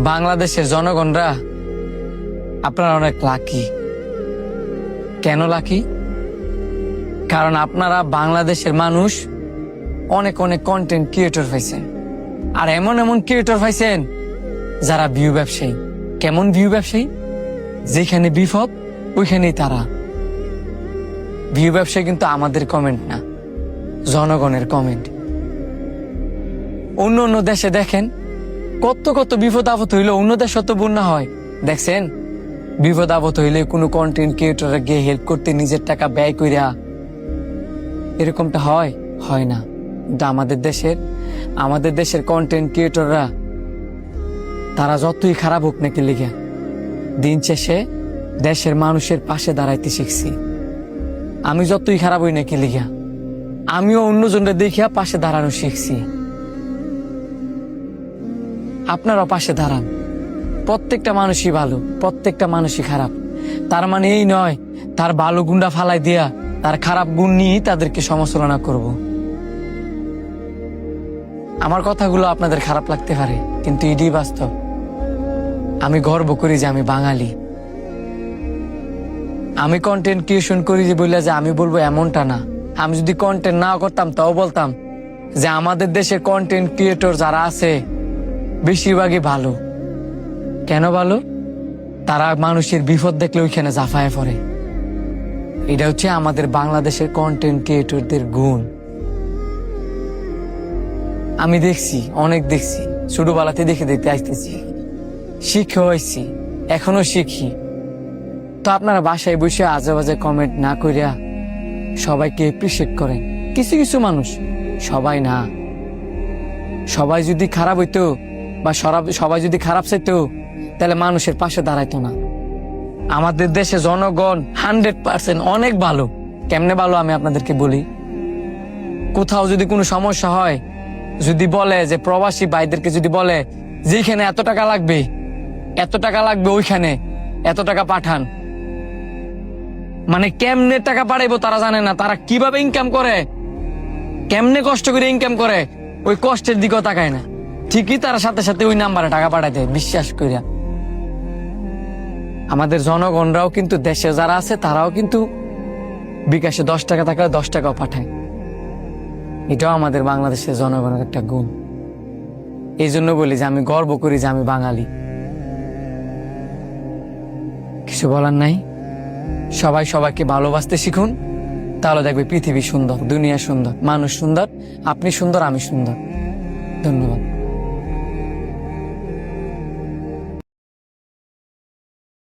বাংলাদেশের জনগণরা আপনারা অনেক লাকি। কেন লাকি? কারণ আপনারা বাংলাদেশের মানুষ অনেক অনেক কন্টেন্ট ক্রিয়েটর পাইছেন, আর এমন এমন ক্রিয়েটর পাইছেন যারা ভিউ ব্যবসায়ী। কেমন ভিউ ব্যবসায়ী? যেখানে বিপদ ওইখানেই তারা। ভিউ ব্যবসায়ী কিন্তু আমাদের কমেন্ট না, জনগণের কমেন্ট। অন্য অন্য দেশে দেখেন কত কত বিপদ আপদ হইলো, অন্য দেশে তো বন্যা হয়, দেখছেন? বিপদ আপদ হইলে কোনো কন্টেন্ট ক্রিয়েটররা গিয়ে হেল্প করতে নিজের টাকা ব্যয় কইরা, এরকমটা হয়? হয় না। কিন্তু আমাদের দেশের কন্টেন্ট ক্রিয়েটররা তারা যতই খারাপ হোক নাকি লিখে দিন শেষে দেশের মানুষের পাশে দাঁড়াইতে শিখছি। আমি যতই খারাপ হই নাকি লিখা আমিও অন্যজনরা দেখিয়া পাশে দাঁড়ানো শিখছি। আপনারাও পাশে দাঁড়ান। প্রত্যেকটা মানুষই ভালো, প্রত্যেকটা মানুষই খারাপ। তার মানে এই নয় তার ভালো গুণটা ফালাই দিয়া তার খারাপ গুণ নিয়েই তাদেরকে সমালোচনা করব। আমার কথাগুলো আপনাদের খারাপ লাগতে পারে, কিন্তু এটাই বাস্তব। আমি গর্ব করি যে আমি বাঙালি। আমি কন্টেন্ট ক্রিয়েশন করি যে বললে যে আমি বলবো এমনটা না। আমি যদি কন্টেন্ট না করতাম তাও বলতাম যে আমাদের দেশের কন্টেন্ট ক্রিয়েটর যারা আছে বেশিরভাগই ভালো। কেন ভালো? তারা মানুষের বিপদ দেখলে ওইখানে জাফায় পড়ে। এটা হচ্ছে আমাদের বাংলাদেশের কন্টেন্ট ক্রিয়েটরদের গুণ। আমি দেখছি, অনেক দেখছি, ছোটবেলাতে দেখে দেখতে আসতেছি, শিখে হয়েছি, এখনো শিখি। তো আপনারা বাসায় বসে আজে বাজে কমেন্ট না করিয়া সবাইকে এপ্রিসিয়েট করেন। কিছু কিছু মানুষ, সবাই না। সবাই যদি খারাপ হইতো বা সবাই যদি খারাপ চাইতো তাহলে মানুষের পাশে দাঁড়াইতো না। আমাদের দেশে জনগণ 100% অনেক ভালো। কেমনে ভালো আমি আপনাদেরকে বলি। কোথাও যদি কোনো সমস্যা হয়, যদি বলে যে প্রবাসী ভাইদেরকে যদি বলে যেখানে এত টাকা লাগবে ওইখানে এত টাকা পাঠান, মানে কেমনে টাকা পাঠাইবো তারা জানে না। তারা কিভাবে ইনকাম করে, কেমনে কষ্ট করে ইনকাম করে, ওই কষ্টের দিকেও তাকায় না। ঠিকই তারা সাথে সাথে ওই নাম্বারে টাকা পাঠায় দেয় বিশ্বাস করিয়া। আমাদের জনগণরাও কিন্তু দেশে যারা আছে তারাও কিন্তু বিকাশে 10 টাকা থাকলে 10 টাকাও পাঠায়। এটাও আমাদের বাংলাদেশের জনগণের একটা গুণ। এই জন্য বলি যে আমি গর্ব করি যে আমি বাঙালি। কিছু বলার নাই। সবাই সবাইকে ভালোবাসতে শিখুন, তাহলে দেখবে পৃথিবী সুন্দর, দুনিয়া সুন্দর, মানুষ সুন্দর, আপনি সুন্দর, আমি সুন্দর। ধন্যবাদ।